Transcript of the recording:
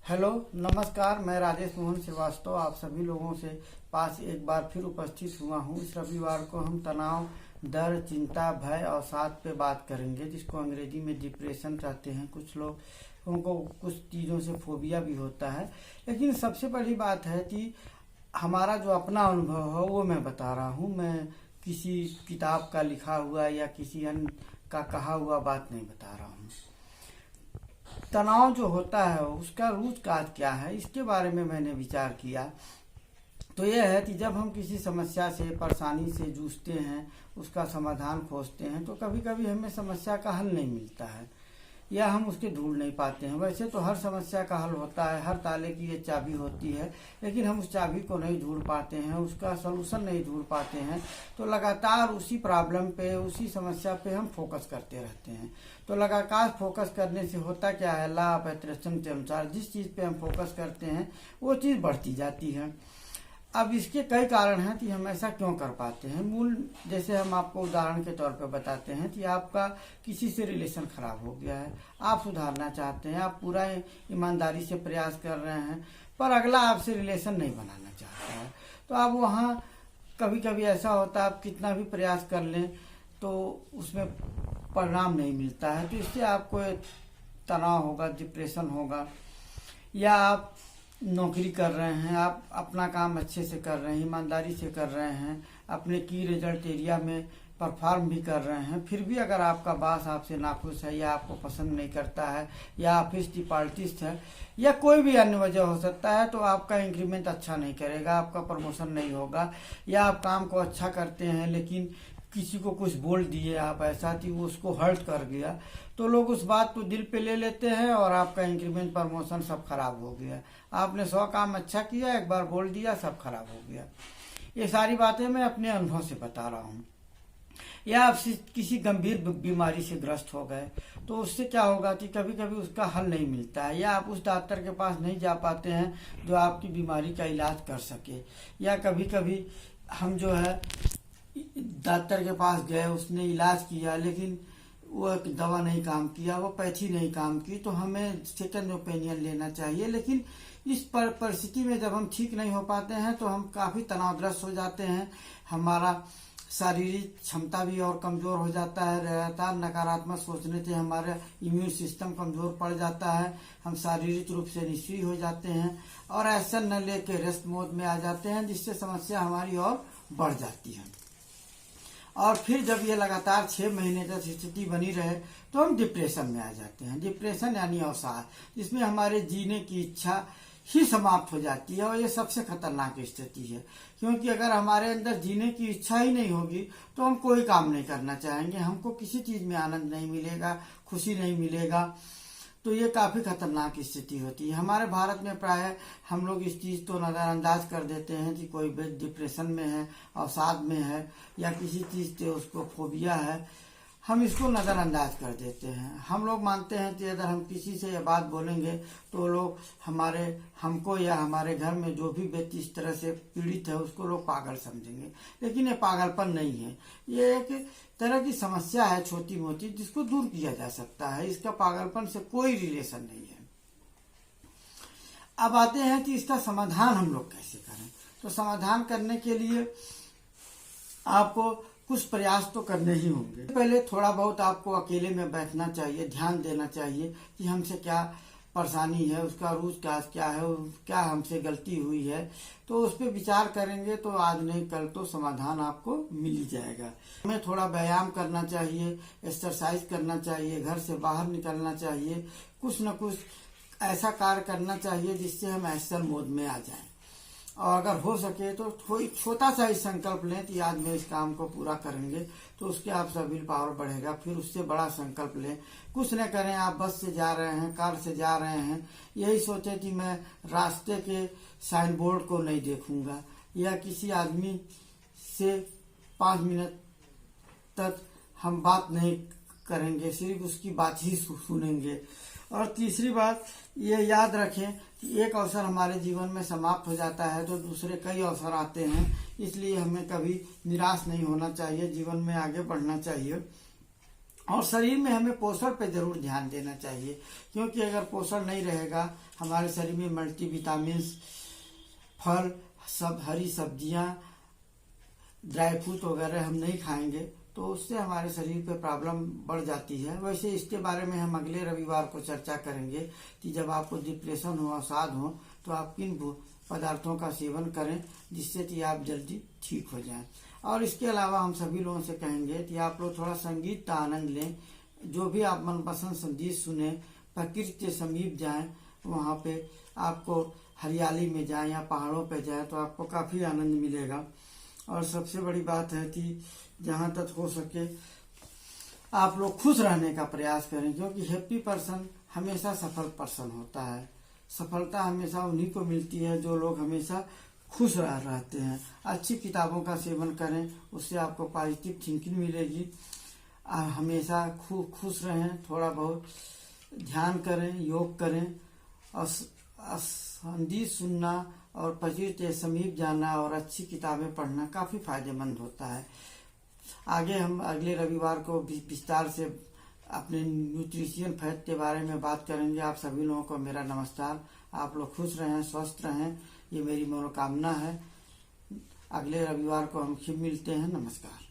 Hello नमस्कार, मैं राजेश मोहन श्रीवास्तव आप सभी लोगों से पास एक बार फिर उपस्थित हुआ हूँ। इस रविवार को हम तनाव, डर, चिंता, भय और साथ पे बात करेंगे, जिसको अंग्रेजी में डिप्रेशन कहते हैं। कुछ लोग उनको कुछ चीज़ों से फोबिया भी होता है, लेकिन सबसे बड़ी बात है कि हमारा जो अपना अनुभव है वो मैं बता रहा हूँ। मैं किसी किताब का लिखा हुआ या किसी अन्य का कहा हुआ बात नहीं बता रहा हूँ। तनाव जो होता है उसका रूट काज क्या है, इसके बारे में मैंने विचार किया। तो यह है कि जब हम किसी समस्या से, परेशानी से जूझते हैं, उसका समाधान खोजते हैं, तो कभी कभी हमें समस्या का हल नहीं मिलता है या हम उसके ढूंढ नहीं पाते हैं। वैसे तो हर समस्या का हल होता है, हर ताले की ये चाबी होती है, लेकिन हम उस चाबी को नहीं ढूंढ पाते हैं, उसका सलूशन नहीं ढूंढ पाते हैं। तो लगातार उसी प्रॉब्लम पे, उसी समस्या पे हम फोकस करते रहते हैं। तो लगातार फोकस करने से होता क्या है, लॉ ऑफ अट्रैक्शन के अनुसार जिस चीज़ पे हम फोकस करते हैं वो चीज़ बढ़ती जाती है। अब इसके कई कारण हैं कि हम ऐसा क्यों कर पाते हैं। मूल जैसे हम आपको उदाहरण के तौर पर बताते हैं कि आपका किसी से रिलेशन खराब हो गया है, आप सुधारना चाहते हैं, आप पूरा ईमानदारी से प्रयास कर रहे हैं, पर अगला आपसे रिलेशन नहीं बनाना चाहता है। तो आप वहाँ कभी कभी ऐसा होता है, आप कितना भी प्रयास कर लें तो उसमें परिणाम नहीं मिलता है। तो इससे आपको तनाव होगा, डिप्रेशन होगा। या आप नौकरी कर रहे हैं, आप अपना काम अच्छे से कर रहे हैं, ईमानदारी से कर रहे हैं, अपने की रिजल्ट एरिया में परफॉर्म भी कर रहे हैं, फिर भी अगर आपका बॉस आपसे नाखुश है या आपको पसंद नहीं करता है या ऑफिस डिपार्टिस्ट है या कोई भी अन्य वजह हो सकता है, तो आपका इंक्रीमेंट अच्छा नहीं करेगा, आपका प्रमोशन नहीं होगा। या आप काम को अच्छा करते हैं लेकिन किसी को कुछ बोल दिए आप ऐसा कि वो उसको हर्ट कर गया, तो लोग उस बात को दिल पे ले लेते हैं और आपका इंक्रीमेंट, प्रमोशन सब खराब हो गया। आपने 100 काम अच्छा किया, एक बार बोल दिया, सब खराब हो गया। ये सारी बातें मैं अपने अनुभव से बता रहा हूँ। या आप किसी गंभीर बीमारी से ग्रस्त हो गए, तो उससे क्या होगा कि कभी कभी उसका हल नहीं मिलता है, या आप उस डॉक्टर के पास नहीं जा पाते हैं जो आपकी बीमारी का इलाज कर सके। या कभी कभी हम जो है डॉक्टर के पास गए, उसने इलाज किया लेकिन वो एक दवा नहीं काम किया, वो पैथी नहीं काम की, तो हमें सेकंड ओपिनियन लेना चाहिए। लेकिन इस परिस्थिति में जब हम ठीक नहीं हो पाते हैं तो हम काफ़ी तनावग्रस्त हो जाते हैं, हमारा शारीरिक क्षमता भी और कमज़ोर हो जाता है। लगातार नकारात्मक सोचने से हमारा इम्यून सिस्टम कमज़ोर पड़ जाता है, हम शारीरिक रूप से निष्क्रिय हो जाते हैं और एक्शन न लेके रेस्ट मोड में आ जाते हैं, जिससे समस्या हमारी और बढ़ जाती है। और फिर जब ये लगातार 6 महीने तक स्थिति बनी रहे तो हम डिप्रेशन में आ जाते हैं। डिप्रेशन यानी अवसाद, जिसमें हमारे जीने की इच्छा ही समाप्त हो जाती है। और ये सबसे खतरनाक स्थिति है, क्योंकि अगर हमारे अंदर जीने की इच्छा ही नहीं होगी तो हम कोई काम नहीं करना चाहेंगे, हमको किसी चीज में आनंद नहीं मिलेगा, खुशी नहीं मिलेगा। तो ये काफ़ी खतरनाक स्थिति होती है। हमारे भारत में प्राय हम लोग इस चीज़ को नज़रअंदाज कर देते हैं कि कोई डिप्रेशन में है, अवसाद में है या किसी चीज़ से उसको फोबिया है, हम इसको नज़रअंदाज कर देते हैं। हम लोग मानते हैं कि अगर हम किसी से ये बात बोलेंगे तो लोग हमको या हमारे घर में जो भी व्यक्ति इस तरह से पीड़ित है उसको लोग पागल समझेंगे। लेकिन ये पागलपन नहीं है, ये एक तरह की समस्या है छोटी मोटी, जिसको दूर किया जा सकता है। इसका पागलपन से कोई रिलेशन नहीं है। अब आते हैं कि इसका समाधान हम लोग कैसे करें। तो समाधान करने के लिए आपको कुछ प्रयास तो करने ही होंगे। पहले थोड़ा बहुत आपको अकेले में बैठना चाहिए, ध्यान देना चाहिए कि हमसे क्या परेशानी है, उसका रूट काज क्या है, क्या हमसे गलती हुई है। तो उस पर विचार करेंगे तो आज नहीं कल तो समाधान आपको मिल ही जाएगा। हमें थोड़ा व्यायाम करना चाहिए, एक्सरसाइज करना चाहिए, घर से बाहर निकलना चाहिए, कुछ न कुछ ऐसा कार्य करना चाहिए जिससे हम एक्शन मोड में आ जाएं। और अगर हो सके तो कोई छोटा सा ही संकल्प लें कि आज में इस काम को पूरा करेंगे, तो उसके आपका विल पावर बढ़ेगा। फिर उससे बड़ा संकल्प लें, कुछ न करें, आप बस से जा रहे हैं, कार से जा रहे हैं, यही सोचे कि मैं रास्ते के साइन बोर्ड को नहीं देखूंगा या किसी आदमी से 5 मिनट तक हम बात नहीं करेंगे, सिर्फ उसकी बात ही सुनेंगे। और तीसरी बात ये याद रखें कि एक अवसर हमारे जीवन में समाप्त हो जाता है तो दूसरे कई अवसर आते हैं, इसलिए हमें कभी निराश नहीं होना चाहिए, जीवन में आगे बढ़ना चाहिए। और शरीर में हमें पोषण पे जरूर ध्यान देना चाहिए, क्योंकि अगर पोषण नहीं रहेगा हमारे शरीर में मल्टीविटामिन्स, फल, सब हरी सब्जियां, ड्राई फ्रूट वगैरह हम नहीं खाएंगे तो उससे हमारे शरीर पे प्रॉब्लम बढ़ जाती है। वैसे इसके बारे में हम अगले रविवार को चर्चा करेंगे कि जब आपको डिप्रेशन हो, अवसाद हो, तो आप किन पदार्थों का सेवन करें जिससे कि आप जल्दी ठीक हो जाएं। और इसके अलावा हम सभी लोगों से कहेंगे कि आप लोग थोड़ा संगीत का आनंद लें, जो भी आप मनपसंद संगीत सुने, प्रकृति के समीप जाएं, वहाँ पे आपको हरियाली में जाएं या पहाड़ों पे जाएं तो आपको काफ़ी आनंद मिलेगा। और सबसे बड़ी बात है कि जहाँ तक हो सके आप लोग खुश रहने का प्रयास करें, क्योंकि हैप्पी पर्सन हमेशा सफल पर्सन होता है। सफलता हमेशा उन्हीं को मिलती है जो लोग हमेशा खुश रहते हैं। अच्छी किताबों का सेवन करें, उससे आपको पॉजिटिव थिंकिंग मिलेगी। हमेशा खुश रहें, थोड़ा बहुत ध्यान करें, योग करें, और संगीत सुनना और प्रकृति के समीप जाना और अच्छी किताबें पढ़ना काफ़ी फायदेमंद होता है। आगे हम अगले रविवार को विस्तार से अपने न्यूट्रिशियन फैक्ट के बारे में बात करेंगे। आप सभी लोगों को मेरा नमस्कार। आप लोग खुश रहें, स्वस्थ रहें, ये मेरी मनोकामना है। अगले रविवार को हम फिर मिलते हैं। नमस्कार।